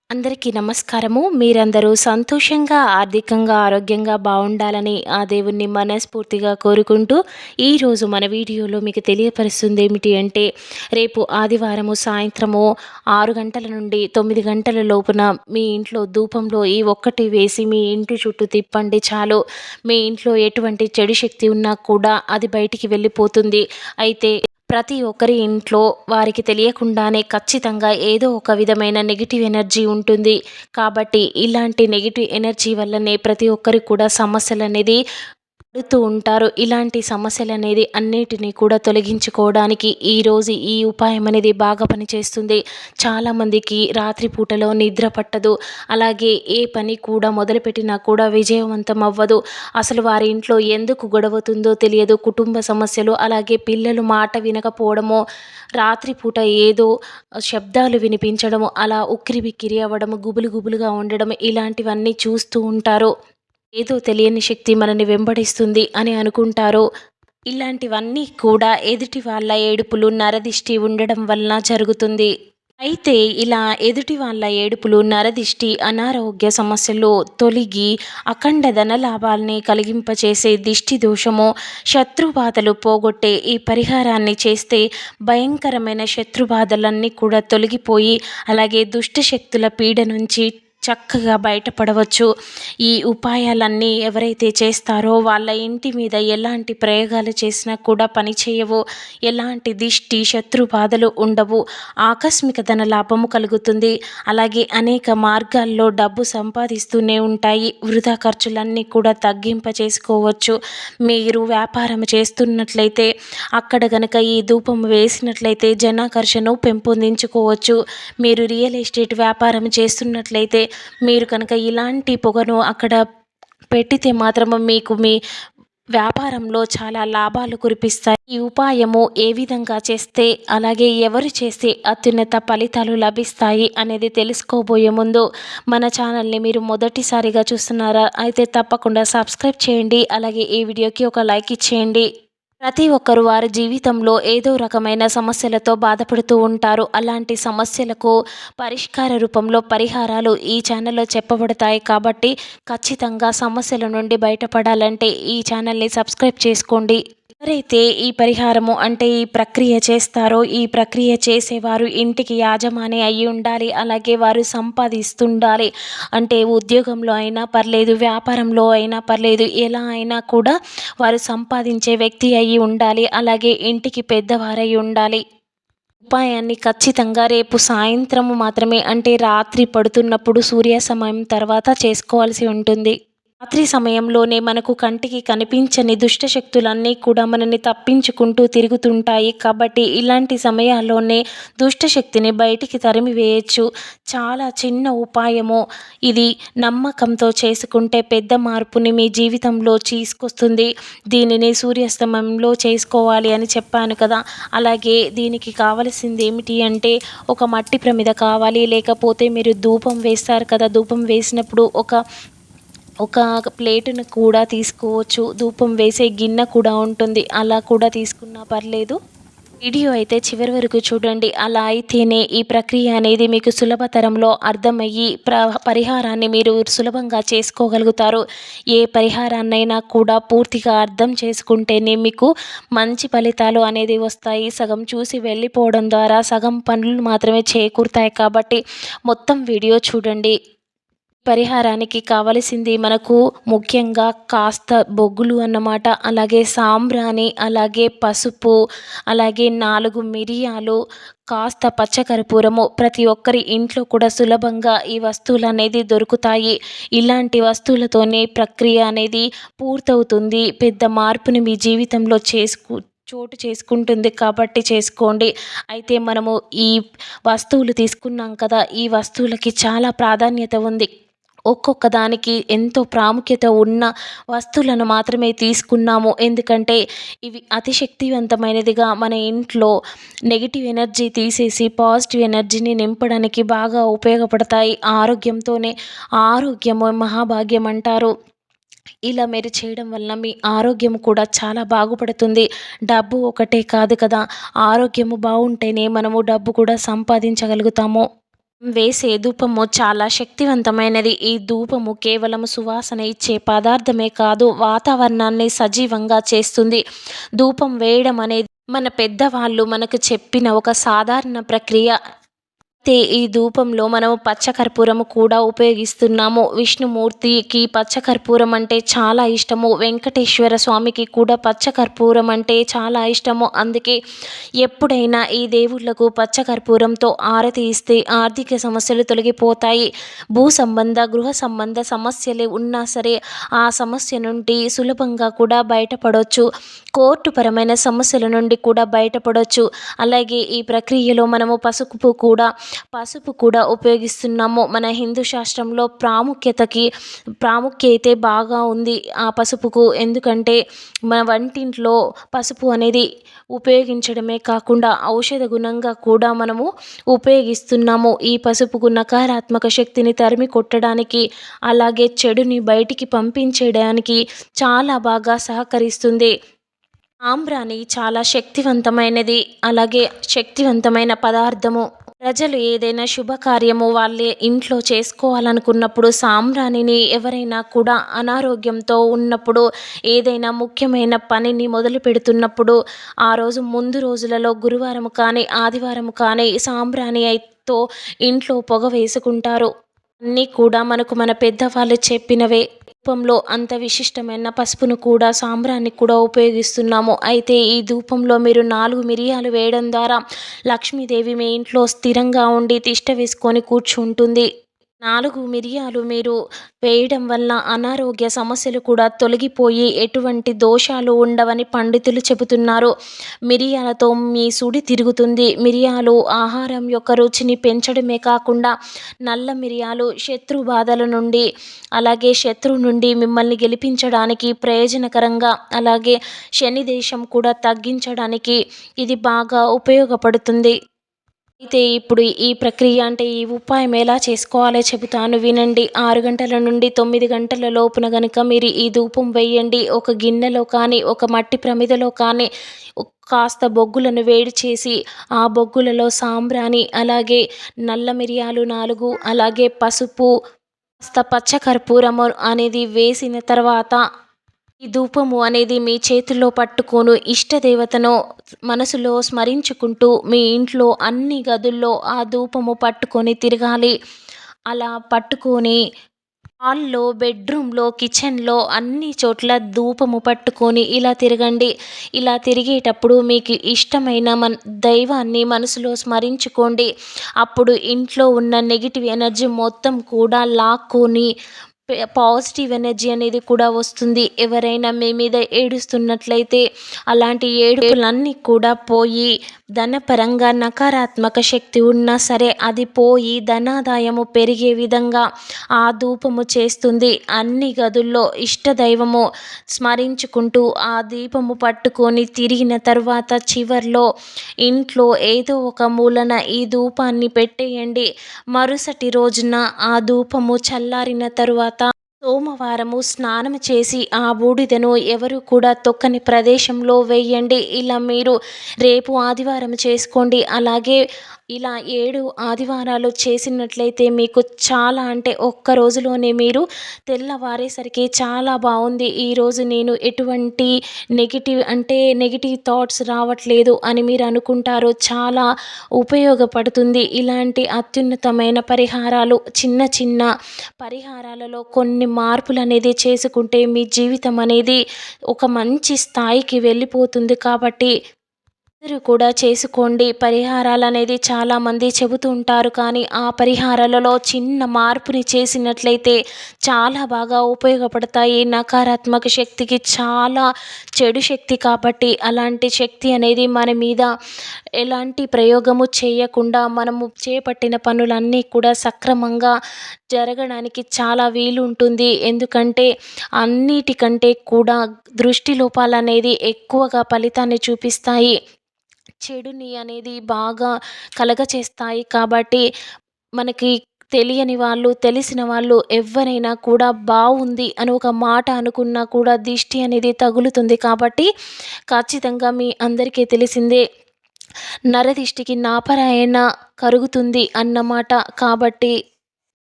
అందరికీ నమస్కారము. మీరందరూ సంతోషంగా, ఆర్థికంగా, ఆరోగ్యంగా బావుండాలని ఆ దేవుణ్ణి మనస్ఫూర్తిగా కోరుకుంటూ, ఈరోజు మన వీడియోలో మీకు తెలియపరుస్తుంది ఏమిటి అంటే, రేపు ఆదివారము సాయంత్రము 6 గంటల నుండి 9 గంటల లోపున మీ ఇంట్లో ధూపంలో ఈ ఒక్కటి వేసి మీ ఇంటి చుట్టూ తిప్పండి చాలు. మీ ఇంట్లో ఎటువంటి చెడు శక్తి ఉన్నా కూడా అది బయటికి వెళ్ళిపోతుంది. అయితే ప్రతి ఒక్కరి ఇంట్లో వారికి తెలియకుండానే ఖచ్చితంగా ఏదో ఒక విధమైన నెగెటివ్ ఎనర్జీ ఉంటుంది. కాబట్టి ఇలాంటి నెగెటివ్ ఎనర్జీ వల్లనే ప్రతి ఒక్కరికి కూడా సమస్యలనేది పడుతూ ఉంటారు. ఇలాంటి సమస్యలనేది అన్నిటిని కూడా తొలగించుకోవడానికి ఈరోజు ఈ ఉపాయం అనేది బాగా పనిచేస్తుంది. చాలామందికి రాత్రి పూటలో నిద్ర పట్టదు. అలాగే ఏ పని కూడా మొదలుపెట్టినా కూడా విజయవంతం అవ్వదు. అసలు వారి ఇంట్లో ఎందుకు గొడవుతుందో తెలియదు. కుటుంబ సమస్యలు, అలాగే పిల్లలు మాట వినకపోవడము, రాత్రిపూట ఏదో శబ్దాలు వినిపించడము, అలా ఉక్కిరిబిక్కిరి అవ్వడము, గుబులు గుబులుగా ఉండడం, ఇలాంటివన్నీ చూస్తూ ఉంటారు. ఏదో తెలియని శక్తి మనని వెంబడిస్తుంది అని అనుకుంటారు. ఇలాంటివన్నీ కూడా ఎదుటి వాళ్ళ ఏడుపులు, నరదిష్టి ఉండడం వలన జరుగుతుంది. అయితే ఇలా ఎదుటి వాళ్ళ ఏడుపులు, నరదిష్టి, అనారోగ్య సమస్యలు తొలగి అఖండ ధన లాభాల్ని కలిగింపచేసే దిష్టి దోషము, శత్రుబాధలు పోగొట్టే ఈ పరిహారాన్ని చేస్తే భయంకరమైన శత్రుబాధలన్నీ కూడా తొలగిపోయి, అలాగే దుష్ట శక్తుల పీడ నుంచి చక్కగా బయటపడవచ్చు. ఈ ఉపాయాలన్నీ ఎవరైతే చేస్తారో వాళ్ళ ఇంటి మీద ఎలాంటి ప్రయోగాలు చేసినా కూడా పనిచేయవు. ఎలాంటి దిష్టి, శత్రు బాధలు ఉండవు. ఆకస్మిక ధన లాభము కలుగుతుంది. అలాగే అనేక మార్గాల్లో డబ్బు సంపాదిస్తూనే ఉంటాయి. వృధా ఖర్చులన్నీ కూడా తగ్గింప చేసుకోవచ్చు. మీరు వ్యాపారం చేస్తున్నట్లయితే అక్కడ గనక ఈ ధూపం వేసినట్లయితే జనాకర్షణను పెంపొందించుకోవచ్చు. మీరు రియల్ ఎస్టేట్ వ్యాపారం చేస్తున్నట్లయితే మీరు కనుక ఇలాంటి పొగను అక్కడ పెట్టితే మాత్రము మీకు మీ వ్యాపారంలో చాలా లాభాలు కురిపిస్తాయి. ఈ ఉపాయము ఏ విధంగా చేస్తే, అలాగే ఎవరు చేస్తే అత్యున్నత ఫలితాలు లభిస్తాయి అనేది తెలుసుకోబోయే ముందు మన ఛానల్ని మీరు మొదటిసారిగా చూస్తున్నారా? అయితే తప్పకుండా సబ్స్క్రైబ్ చేయండి. అలాగే ఈ వీడియోకి ఒక లైక్ ఇచ్చేయండి. ప్రతి ఒక్కరు వారి జీవితంలో ఏదో రకమైన సమస్యలతో బాధపడుతూ ఉంటారు. అలాంటి సమస్యలకు పరిష్కార రూపంలో పరిహారాలు ఈ ఛానల్లో చెప్పబడతాయి. కాబట్టి ఖచ్చితంగా సమస్యల నుండి బయటపడాలంటే ఈ ఛానల్ని సబ్స్క్రైబ్ చేసుకోండి. ఎవరైతే ఈ పరిహారము అంటే ఈ ప్రక్రియ చేస్తారో, ఈ ప్రక్రియ చేసేవారు ఇంటికి యాజమాని అయి ఉండాలి. అలాగే వారు సంపాదిస్తుండాలి. అంటే ఉద్యోగంలో అయినా పర్లేదు, వ్యాపారంలో అయినా పర్లేదు, ఎలా అయినా కూడా వారు సంపాదించే వ్యక్తి అయి ఉండాలి. అలాగే ఇంటికి పెద్దవారై ఉండాలి. ఉపాయాన్ని ఖచ్చితంగా రేపు సాయంత్రము మాత్రమే, అంటే రాత్రి పడుతున్నప్పుడు సూర్యాస్తమయం తర్వాత చేసుకోవాల్సి ఉంటుంది. రాత్రి సమయంలోనే మనకు కంటికి కనిపించని దుష్ట శక్తులన్నీ కూడా మనల్ని తప్పించుకుంటూ తిరుగుతుంటాయి. కాబట్టి ఇలాంటి సమయాల్లోనే దుష్ట శక్తిని బయటికి తరిమి వేయచ్చు. చాలా చిన్న ఉపాయము ఇది. నమ్మకంతో చేసుకుంటే పెద్ద మార్పుని మీ జీవితంలో తీసుకొస్తుంది. దీనిని సూర్యాస్తమయంలో చేసుకోవాలి అని చెప్పాను కదా. అలాగే దీనికి కావలసింది ఏమిటి అంటే, ఒక మట్టి ప్రమిద కావాలి. లేకపోతే మీరు ధూపం వేస్తారు కదా, ధూపం వేసినప్పుడు ఒక ప్లేటును కూడా తీసుకోవచ్చు. ధూపం వేసే గిన్నె కూడా ఉంటుంది. అలా కూడా తీసుకున్నా పర్లేదు. వీడియో అయితే చివరి వరకు చూడండి. అలా అయితేనే ఈ ప్రక్రియ అనేది మీకు సులభతరంలో అర్థమయ్యి పరిహారాన్ని మీరు సులభంగా చేసుకోగలుగుతారు. ఏ పరిహారాన్నైనా కూడా పూర్తిగా అర్థం చేసుకుంటేనే మీకు మంచి ఫలితాలు అనేది వస్తాయి. సగం చూసి వెళ్ళిపోవడం ద్వారా సగం పనులు మాత్రమే చేకూరుతాయి. కాబట్టి మొత్తం వీడియో చూడండి. పరిహారానికి కావలసింది మనకు ముఖ్యంగా కాస్త బొగ్గులు అన్నమాట. అలాగే సాంబ్రాణి, అలాగే పసుపు, అలాగే 4 మిరియాలు, కాస్త పచ్చకర్పూరము. ప్రతి ఒక్కరి ఇంట్లో కూడా సులభంగా ఈ వస్తువులు అనేది దొరుకుతాయి. ఇలాంటి వస్తువులతోనే ప్రక్రియ అనేది పూర్తవుతుంది. పెద్ద మార్పుని మీ జీవితంలో చోటు చేసుకుంటుంది. కాబట్టి చేసుకోండి. అయితే మనము ఈ వస్తువులు తీసుకున్నాం కదా, ఈ వస్తువులకి చాలా ప్రాధాన్యత ఉంది. ఒక్కొక్క దానికి ఎంతో ప్రాముఖ్యత ఉన్న వస్తువులను మాత్రమే తీసుకున్నాము. ఎందుకంటే ఇవి అతి శక్తివంతమైనదిగా మన ఇంట్లో నెగిటివ్ ఎనర్జీ తీసేసి పాజిటివ్ ఎనర్జీని నింపడానికి బాగా ఉపయోగపడతాయి. ఆరోగ్యంతోనే ఆరోగ్యము మహాభాగ్యం అంటారు. ఇలా మీరు చేయడం వలన మీ ఆరోగ్యం కూడా చాలా బాగుపడుతుంది. డబ్బు ఒకటే కాదు కదా, ఆరోగ్యము బాగుంటేనే మనము డబ్బు కూడా సంపాదించగలుగుతాము. వేసే ధూపము చాలా శక్తివంతమైనది. ఈ ధూపము కేవలం సువాసన ఇచ్చే పదార్థమే కాదు, వాతావరణాన్ని సజీవంగా చేస్తుంది. ధూపం వేయడం అనేది మన పెద్దవాళ్ళు మనకు చెప్పిన ఒక సాధారణ ప్రక్రియ. అయితే ఈ ధూపంలో మనము పచ్చకర్పూరము కూడా ఉపయోగిస్తున్నాము. విష్ణుమూర్తికి పచ్చకర్పూరం అంటే చాలా ఇష్టము. వెంకటేశ్వర స్వామికి కూడా పచ్చకర్పూరం అంటే చాలా ఇష్టము. అందుకే ఎప్పుడైనా ఈ దేవుళ్ళకు పచ్చకర్పూరంతో ఆరతి ఇస్తే ఆర్థిక సమస్యలు తొలగిపోతాయి. భూ సంబంధ, గృహ సంబంధ సమస్యలు ఉన్నా సరే ఆ సమస్య నుండి సులభంగా కూడా బయటపడొచ్చు. కోర్టు పరమైన సమస్యల నుండి కూడా బయటపడొచ్చు. అలాగే ఈ ప్రక్రియలో మనము పసుపు కూడా ఉపయోగిస్తున్నాము. మన హిందూ శాస్త్రంలో ప్రాముఖ్యత బాగా ఉంది ఆ పసుపుకు. ఎందుకంటే మన వంటింట్లో పసుపు అనేది ఉపయోగించడమే కాకుండా ఔషధ గుణంగా కూడా మనము ఉపయోగిస్తున్నాము. ఈ పసుపుకు నకారాత్మక శక్తిని తరిమి కొట్టడానికి, అలాగే చెడుని బయటికి పంపించేయడానికి చాలా బాగా సహకరిస్తుంది. సాంబ్రాణి చాలా శక్తివంతమైనది. అలాగే శక్తివంతమైన పదార్థము. ప్రజలు ఏదైనా శుభకార్యము వాళ్ళ ఇంట్లో చేసుకోవాలనుకున్నప్పుడు సాంబ్రాణిని, ఎవరైనా కూడా అనారోగ్యంతో ఉన్నప్పుడు, ఏదైనా ముఖ్యమైన పనిని మొదలు పెడుతున్నప్పుడు, ఆ రోజు ముందు రోజులలో గురువారం కానీ ఆదివారం కానీ సాంబ్రాణితో ఇంట్లో పొగ వేసుకుంటారు. అన్నీ కూడా మనకు మన పెద్దవాళ్ళు చెప్పినవే. ధూపంలో అంత విశిష్టమైన పసుపును కూడా, సాంబ్రాన్ని కూడా ఉపయోగిస్తున్నాము. అయితే ఈ ధూపంలో మీరు 4 మిరియాలు వేయడం ద్వారా లక్ష్మీదేవి మీ ఇంట్లో స్థిరంగా ఉండి తిష్ట వేసుకొని కూర్చుంటుంది. 4 మిరియాలు మీరు వేయడం వల్ల అనారోగ్య సమస్యలు కూడా తొలగిపోయి ఎటువంటి దోషాలు ఉండవని పండితులు చెబుతున్నారు. మిరియాలతో మీ సుడి తిరుగుతుంది. మిరియాలు ఆహారం యొక్క రుచిని పెంచడమే కాకుండా, నల్ల మిరియాలు శత్రు బాధల నుండి, అలాగే శత్రువు నుండి మిమ్మల్ని గెలిపించడానికి ప్రయోజనకరంగా, అలాగే శని దేశం కూడా తగ్గించడానికి ఇది బాగా ఉపయోగపడుతుంది. అయితే ఇప్పుడు ఈ ప్రక్రియ అంటే ఈ ఉపాయం ఎలా చేసుకోవాలో చెబుతాను వినండి. 6 గంటల నుండి 9 గంటల లోపున గనుక మీరు ఈ ధూపం వేయండి. ఒక గిన్నెలో కానీ, ఒక మట్టి ప్రమిదలో కానీ కాస్త బొగ్గులను వేడి చేసి, ఆ బొగ్గులలో సాంబ్రాణి, అలాగే నల్ల మిరియాలు 4, అలాగే పసుపు, కాస్త పచ్చకర్పూరము అనేది వేసిన తర్వాత, ఈ ధూపము అనేది మీ చేతుల్లో పట్టుకొని ఇష్టదేవతను మనసులో స్మరించుకుంటూ మీ ఇంట్లో అన్ని గదుల్లో ఆ ధూపము పట్టుకొని తిరగాలి. అలా పట్టుకొని హాల్‌లో, బెడ్‌రూమ్‌లో, కిచెన్‌లో అన్ని చోట్ల ధూపము పట్టుకొని ఇలా తిరగండి. ఇలా తిరిగేటప్పుడు మీకు ఇష్టమైన దైవాన్ని మనసులో స్మరించుకోండి. అప్పుడు ఇంట్లో ఉన్న నెగెటివ్ ఎనర్జీ మొత్తం కూడా లాక్కొని పాజిటివ్ ఎనర్జీ అనేది కూడా వస్తుంది. ఎవరైనా మీ మీద ఏడుస్తున్నట్లయితే అలాంటి ఏడుపులన్నీ కూడా పోయి, ధనపరంగా నకారాత్మక శక్తి ఉన్నా సరే అది పోయి ధనాదాయము పెరిగే విధంగా ఆ ధూపము చేస్తుంది. అన్ని గదుల్లో ఇష్టదైవము స్మరించుకుంటూ ఆ దీపము పట్టుకొని తిరిగిన తర్వాత చివర్లో ఇంట్లో ఏదో ఒక మూలన ఈ ధూపాన్ని పెట్టేయండి. మరుసటి రోజున ఆ ధూపము చల్లారిన తరువాత సోమవారము స్నానం చేసి ఆ బూడిదను ఎవరు కూడా తొక్కని ప్రదేశంలో వేయండి. ఇలా మీరు రేపు ఆదివారం చేసుకోండి. అలాగే ఇలా 7 ఆదివారాలు చేసినట్లయితే మీకు చాలా అంటే ఒక్క రోజులోనే మీరు తెల్లవారేసరికి చాలా బాగుంది, ఈరోజు నేను ఎటువంటి నెగిటివ్ థాట్స్ రావట్లేదు అని మీరు అనుకుంటారు. చాలా ఉపయోగపడుతుంది. ఇలాంటి అత్యున్నతమైన పరిహారాలు, చిన్న చిన్న పరిహారాలలో కొన్ని మార్పులు అనేది చేసుకుంటే మీ జీవితం అనేది ఒక మంచి స్థాయికి వెళ్ళిపోతుంది. కాబట్టి అందరూ కూడా చేసుకోండి. పరిహారాలనేది చాలామంది చెబుతూ ఉంటారు. కానీ ఆ పరిహారాలలో చిన్న మార్పుని చేసినట్లయితే చాలా బాగా ఉపయోగపడతాయి. నకారాత్మక శక్తికి చాలా చెడు శక్తి కాబట్టి అలాంటి శక్తి అనేది మన మీద ఎలాంటి ప్రయోగము చేయకుండా మనము చేపట్టిన పనులన్నీ కూడా సక్రమంగా జరగడానికి చాలా వీలు ఉంటుంది. ఎందుకంటే అన్నిటికంటే కూడా దృష్టి లోపాలనేది ఎక్కువగా ఫలితాన్ని చూపిస్తాయి. చెడుని అనేది బాగా కలగచేస్తాయి. కాబట్టి మనకి తెలియని వాళ్ళు, తెలిసిన వాళ్ళు ఎవ్వరైనా కూడా బావుంది అని ఒక మాట అనుకున్నా కూడా దిష్టి అనేది తగులుతుంది. కాబట్టి ఖచ్చితంగా మీ అందరికీ తెలిసిందే నరదిష్టికి నాపరాయన కరుగుతుంది అన్నమాట. కాబట్టి